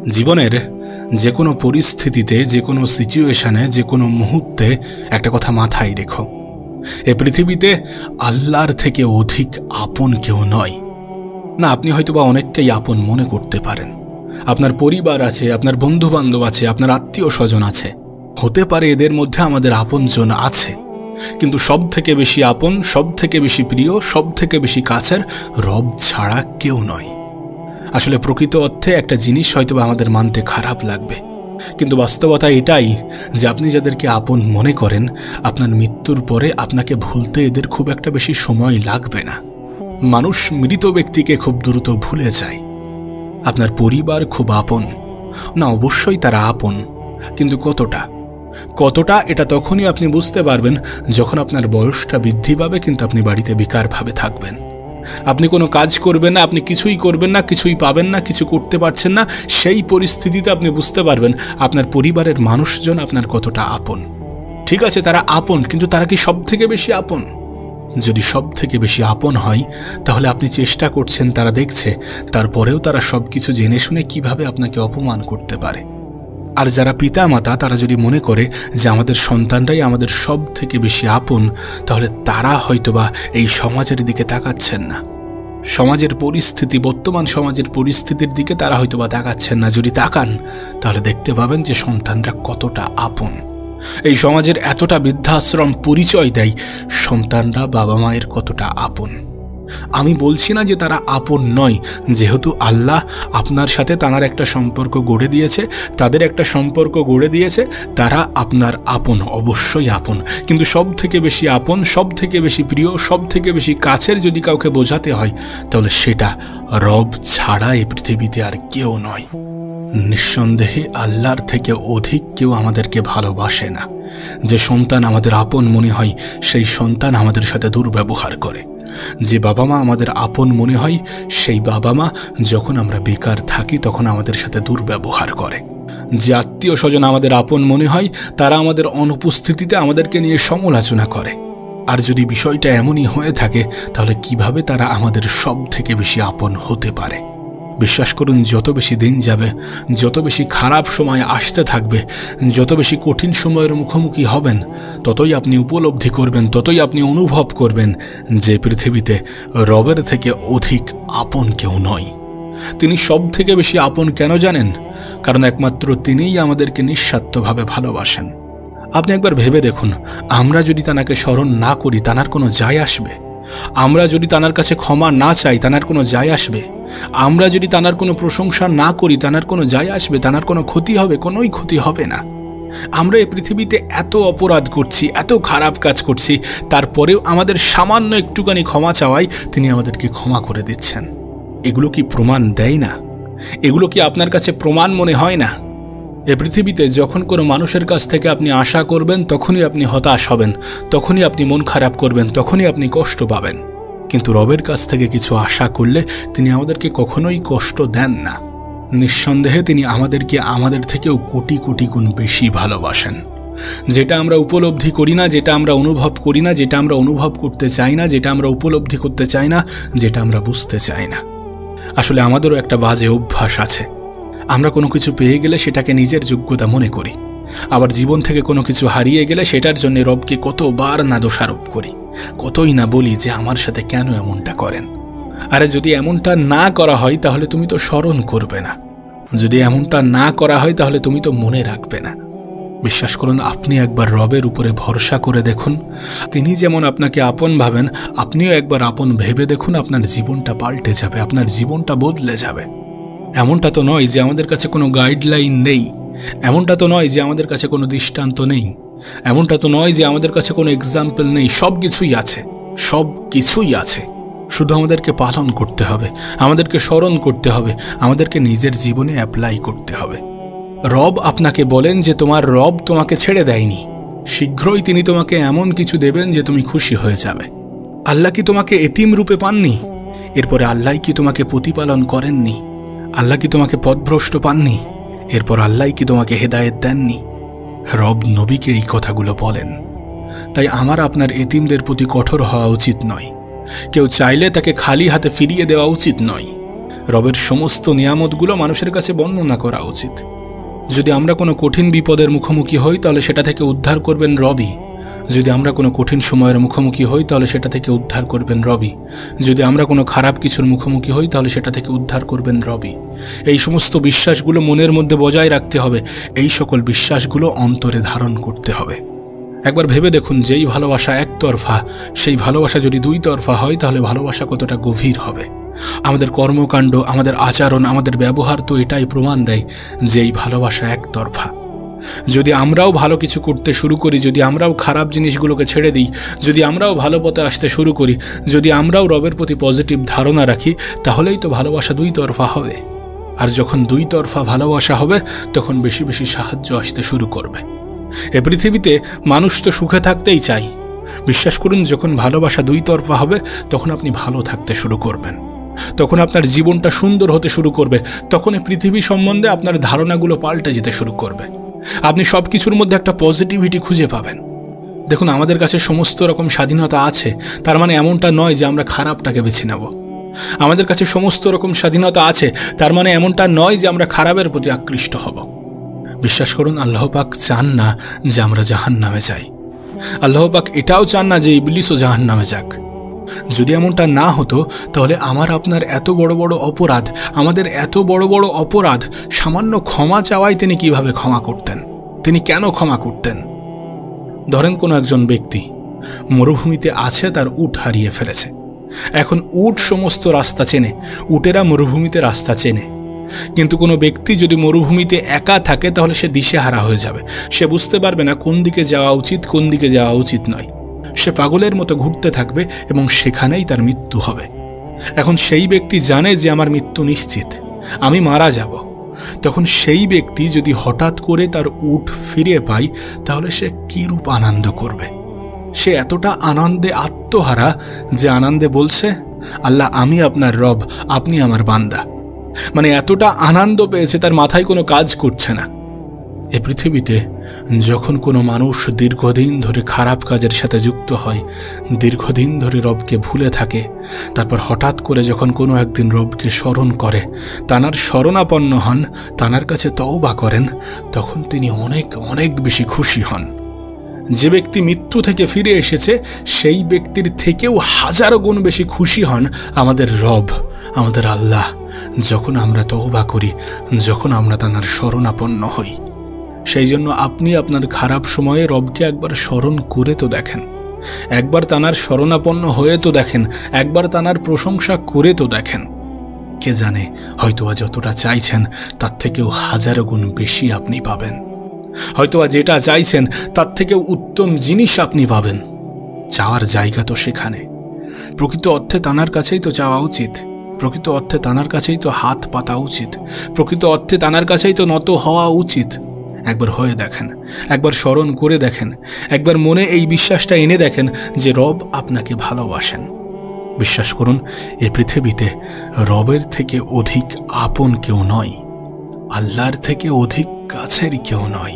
জীবনের যে কোনো পরিস্থিতিতে, যে কোনো সিচুয়েশনে, যে কোনো মুহূর্তে একটা কথা মাথায় রেখো, এ পৃথিবীতে আল্লাহর থেকে অধিক আপন কেউ নয়। না, আপনি হয়তোবা অনেককেই আপন মনে করতে পারেন। আপনার পরিবার আছে, আপনার বন্ধু বান্ধব আছে, আপনার আত্মীয় স্বজন আছে, হতে পারে এদের মধ্যে আমাদের আপনজন আছে, কিন্তু সব থেকে বেশি আপন, সব থেকে বেশি প্রিয়, সব থেকে বেশি কাছের রব ছাড়া কেউ নয়। আসলে প্রকৃত অর্থে একটা জিনিস হয়তো আমাদের মানতে খারাপ লাগবে, কিন্তু বাস্তবতা এটাই যে আপনি যাদেরকে আপন মনে করেন, আপনার মৃত্যুর পরে আপনাকে ভুলতে এদের খুব একটা বেশি সময় লাগবে না। মানুষ মৃত ব্যক্তিকে খুব দ্রুত ভুলে যায়। আপনার পরিবার খুব আপন না, অবশ্যই তারা আপন, কিন্তু কতটা এটা তখনই আপনি বুঝতে পারবেন যখন আপনার বয়সটা বৃদ্ধি পাবে, কিন্তু আপনি বাড়িতে বেকারভাবে থাকবেন। আপনি কোনো কাজ করবেন না, আপনি কিছুই করবেন না, কিছুই পাবেন না, কিছু করতে পারছেন না। সেই পরিস্থিতিতে আপনি বুঝতে পারবেন আপনার পরিবারের মানুষজন আপনার কতটা আপন। ঠিক আছে, তারা আপন, কিন্তু তারা কি সব থেকে বেশি আপন? যদি সব থেকে বেশি আপন হয়, তাহলে আপনি চেষ্টা করছেন, তারা দেখছে, তারপরেও তারা সব কিছু জেনে শুনে কিভাবে আপনাকে অপমান করতে পারে। আর যারা পিতা মাতা, তারা যদি মনে করে যে আমাদের সন্তানরাই আমাদের সব থেকে বেশি আপন, তাহলে তারা হয়তোবা এই সমাজের দিকে তাকাচ্ছেন না। সমাজের পরিস্থিতি, বর্তমান সমাজের পরিস্থিতির দিকে তারা হয়তোবা তাকাচ্ছেন না। যদি তাকান, তাহলে দেখতে পাবেন যে সন্তানরা কতটা আপন। এই সমাজের এতটা বৃদ্ধাশ্রম পরিচয় দেয় সন্তানরা বাবা মায়ের কতটা আপন। আমি বলছি না যে তারা আপন নয়, যেহেতু আল্লাহ আপনার সাথে তার একটা সম্পর্ক গড়ে দিয়েছে, তাদের একটা সম্পর্ক গড়ে দিয়েছে, তারা আপনার আপন, অবশ্যই আপন। কিন্তু সব থেকে বেশি আপন, সব থেকে বেশি প্রিয়, সব থেকে বেশি কাছের যদি কাউকে বোঝাতে হয়, তাহলে সেটা রব ছাড়া এই পৃথিবীতে আর কেউ নয়। নিঃসন্দেহে আল্লাহর থেকে অধিক কেউ আমাদেরকে ভালোবাসে না। যে সন্তান আমাদের আপন মনে হয়, সেই সন্তান আমাদের সাথে দুর্ব্যবহার করে। যে বাবা মা আমাদের আপন মনে হয়, সেই বাবা মা যখন আমরা বেকার থাকি তখন আমাদের সাথে দুর্ব্যবহার করে। যে আত্মীয় স্বজন আমাদের আপন মনে হয়, তারা আমাদের অনুপস্থিতিতে আমাদেরকে নিয়ে সমালোচনা করে। আর যদি বিষয়টা এমনই হয়ে থাকে, তাহলে কিভাবে তারা আমাদের সব থেকে বেশি আপন হতে পারে? বিশ্বাস করুন, যত বেশি দিন যাবে, যত বেশি খারাপ সময় আসতে থাকবে, যত বেশি কঠিন সময়ের মুখোমুখি হবেন, ততই আপনি উপলব্ধি করবেন, ততই আপনি অনুভব করবেন যে পৃথিবীতে রবের থেকে অধিক আপন কেউ নয়। তিনি সব থেকে বেশি আপন কেন জানেন? কারণ একমাত্র তিনিই আমাদেরকে নিঃস্বার্থভাবে ভালোবাসেন। আপনি একবার ভেবে দেখুন, আমরা যদি তাকে স্মরণ না করি, তার কোনো যায় আসবে? আমরা যদি তার কাছে ক্ষমা না চাই, তার কোনো যায় আসবে? আমরা যদি তার কোনো প্রশংসা না করি, তার কোনো যায় আসবে? তার কোনো ক্ষতি হবে? কোনোই ক্ষতি হবে না। আমরা এই পৃথিবীতে এত অপরাধ করছি, এত খারাপ কাজ করছি, তারপরেও আমাদের সামান্য একটুখানি ক্ষমা চাওয়াই তিনি আমাদেরকে ক্ষমা করে দিচ্ছেন। এগুলো কি প্রমাণ দেয় না? এগুলো কি আপনার কাছে প্রমাণ মনে হয় না? এ পৃথিবীতে যখন কোনো মানুষের কাছ থেকে আপনি আশা করবেন, তখনই আপনি হতাশ হবেন, তখনই আপনি মন খারাপ করবেন, তখনই আপনি কষ্ট পাবেন। কিন্তু রবের কাছ থেকে কিছু আশা করলে তিনি আমাদেরকে কখনোই কষ্ট দেন না। নিঃসন্দেহে তিনি আমাদেরকে আমাদের থেকেও কোটি কোটি গুণ বেশি ভালোবাসেন। যেটা আমরা উপলব্ধি করি না, যেটা আমরা অনুভব করি না, যেটা আমরা অনুভব করতে চাই না, যেটা আমরা উপলব্ধি করতে চাই না, যেটা আমরা বুঝতে চাই না। আসলে আমাদেরও একটা বাজে অভ্যাস আছে। আমরা কোনো কিছু পেয়ে গেলে সেটাকে নিজের যোগ্যতা মনে করি, আবার জীবন থেকে কোনো কিছু হারিয়ে গেলে সেটার জন্য রবকে কতবার না দোষারোপ করি, কতই না বলি যে আমার সাথে কেন এমনটা করেন। আরে যদি এমনটা না করা হয়, তাহলে তুমি তো স্মরণ করবে না। যদি এমনটা না করা হয়, তাহলে তুমি তো মনে রাখবে না। বিশ্বাস করুন, আপনি একবার রবের উপরে ভরসা করে দেখুন, তিনি যেমন আপনাকে আপন ভাবেন, আপনিও একবার আপন ভেবে দেখুন, আপনার জীবনটা পাল্টে যাবে, আপনার জীবনটা বদলে যাবে। এমনটা তো নয় যে আমাদের কাছে কোনো গাইডলাইন নেই, এমনটা তো নয় যে আমাদের কাছে কোনো দৃষ্টান্ত নেই, এমনটা তো নয় যে আমাদের কাছে কোনো এক্সাম্পল নেই। সব কিছুই আছে, সব কিছুই আছে, শুধু আমাদেরকে পালন করতে হবে, আমাদেরকে স্মরণ করতে হবে, আমাদেরকে নিজের জীবনে অ্যাপ্লাই করতে হবে। রব আপনাকে বলেন যে তোমার রব তোমাকে ছেড়ে দেয়নি, শীঘ্রই তিনি তোমাকে এমন কিছু দেবেন যে তুমি খুশি হয়ে যাবে। আল্লাহ কি তোমাকে এতিম রূপে পাননি? এরপরে আল্লাহ কি তোমাকে প্রতিপালন করেননি? আল্লাহ কি তোমাকে পথভ্রষ্ট পাননি? এরপর আল্লাহ কি তোমাকে হেদায়েত দেননি? রব নবীকে এই কথাগুলো বলেন। তাই আমার আপনার এতিমদের প্রতি কঠোর হওয়া উচিত নয়। কেউ চাইলে তাকে খালি হাতে ফিরিয়ে দেওয়া উচিত নয়। রবের সমস্ত নিয়ামতগুলো মানুষের কাছে বর্ণনা করা উচিত। যদি আমরা কোনো কঠিন বিপদের মুখোমুখি হই তাহলে সেটা থেকে উদ্ধার করবেন রবি। যদি আমরা কোনো কঠিন সময়ের মুখোমুখি হই তাহলে সেটা থেকে উদ্ধার করবেন রবি। যদি আমরা কোনো খারাপ কিছুর মুখোমুখি হই তাহলে সেটা থেকে উদ্ধার করবেন রবি। এই সমস্ত বিশ্বাসগুলো মনের মধ্যে বজায় রাখতে হবে। এই সকল বিশ্বাসগুলো অন্তরে ধারণ করতে হবে। একবার ভেবে দেখুন, যেই ভালোবাসা একতরফা, সেই ভালোবাসা যদি দুই তরফা হয় তাহলে ভালোবাসা কতটা গভীর হবে। আমাদের কর্মকাণ্ড, আমাদের আচরণ, আমাদের ব্যবহার তো এটাই প্রমাণ দেয় যে এই ভালোবাসা একতরফা। যদি আমরাও ভালো কিছু করতে শুরু করি, যদি আমরাও খারাপ জিনিসগুলোকে ছেড়ে দিই, যদি আমরাও ভালো পথে আসতে শুরু করি, যদি আমরাও রবের প্রতি পজিটিভ ধারণা রাখি, তাহলেই তো ভালোবাসা দুই তরফা হবে। আর যখন দুই তরফা ভালোবাসা হবে তখন বেশি বেশি সাহায্য আসতে শুরু করবে। এ পৃথিবীতে মানুষ তো সুখে থাকতেই চাই। বিশ্বাস করুন, যখন ভালোবাসা দুই তরফা হবে তখন আপনি ভালো থাকতে শুরু করবেন, তখন আপনার জীবনটা সুন্দর হতে শুরু করবে, তখন এই পৃথিবী সম্বন্ধে আপনার ধারণাগুলো পাল্টে যেতে শুরু করবে। আপনি সব কিছুর মধ্যে একটা পজিটিভিটি খুঁজে পাবেন। দেখুন, আমাদের কাছে সমস্ত রকম স্বাধীনতা আছে, তার মানে এমনটা নয় যে আমরা খারাপটাকে বেছে নেব। আমাদের কাছে সমস্ত রকম স্বাধীনতা আছে, তার মানে এমনটা নয় যে আমরা খারাপের প্রতি আকৃষ্ট হব। বিশ্বাস করুন, আল্লাহ পাক চান না যে আমরা জাহান্নামে যাই। আল্লাহ পাক এটাও চান না যে ইবলিসও জাহান্নামে যাক। যদি এমনটা না হতো তাহলে আমার আপনার এত বড় বড় অপরাধ, আমাদের এত বড় বড় অপরাধ সামান্য ক্ষমা চাওয়ায় তিনি কিভাবে ক্ষমা করতেন? তিনি কেন ক্ষমা করতেন? ধরেন কোনো একজন ব্যক্তি মরুভূমিতে আছে, তার উট হারিয়ে ফেলেছে। এখন উট সমস্ত রাস্তা চেনে, উটেরা মরুভূমিতে রাস্তা চেনে। কিন্তু কোনো ব্যক্তি যদি মরুভূমিতে একা থাকে তাহলে সে দিশেহারা হয়ে যাবে। সে বুঝতে পারবে না কোন দিকে যাওয়া উচিত, কোন দিকে যাওয়া উচিত নয়। সে পাগলের মতো ঘুরতে থাকবে এবং সেখানেই তার মৃত্যু হবে। এখন সেই ব্যক্তি জানে যে আমার মৃত্যু নিশ্চিত, আমি মারা যাব। তখন সেই ব্যক্তি যদি হঠাৎ করে তার উট ফিরে পায় তাহলে সে কিরূপ আনন্দ করবে? সে এতটা আনন্দে আত্মহারা যে আনন্দে বলছে, আল্লাহ আমি আপনার রব, আপনি আমার বান্দা। মানে এতটা আনন্দ পেয়েছে তার মাথায় কোনো কাজ করছে না। এ পৃথিবীতে যখন কোনো মানুষ দীর্ঘদিন ধরে খারাপ কাজের সাথে যুক্ত হয়, দীর্ঘদিন ধরে রবকে ভুলে থাকে, তারপর হঠাৎ করে যখন কোনো একদিন রবকে স্মরণ করে, তানার শরণাপন্ন হন, তানার কাছে তওবা করেন, তখন তিনি অনেক অনেক বেশি খুশি হন। যে ব্যক্তি মৃত্যু থেকে ফিরে এসেছে সেই ব্যক্তির থেকেও হাজারো গুণ বেশি খুশি হন আমাদের রব, আমাদের আল্লাহ, যখন আমরা তওবা করি, যখন আমরা তানার শরণাপন্ন হই। সেই জন্য আপনি আপনার খারাপ সময়ে রবকে একবার স্মরণ করে তো দেখেন, একবার তানার শরণাপন্ন হয়ে তো দেখেন, একবার তানার প্রশংসা করে তো দেখেন। কে জানে, হয়তোবা যতটা চাইছেন তার থেকেও হাজারো গুণ বেশি আপনি পাবেন। হয়তোবা যেটা চাইছেন তার থেকেও উত্তম জিনিস আপনি পাবেন। চাওয়ার জায়গা তো সেখানে। প্রকৃত অর্থে তানার কাছেই তো চাওয়া উচিত, প্রকৃত অর্থে তানার কাছেই তো হাত পাতা উচিত, প্রকৃত অর্থে তানার কাছেই তো নত হওয়া উচিত। একবার হয়ে দেখেন, একবার স্মরণ করে দেখেন, একবার মনে এই বিশ্বাসটা এনে দেখেন যে রব আপনাকে ভালোবাসেন। বিশ্বাস করুন, এ পৃথিবীতে রবের থেকে অধিক আপন কেউ নয়, আল্লাহর থেকে অধিক কাছের কেউ নয়।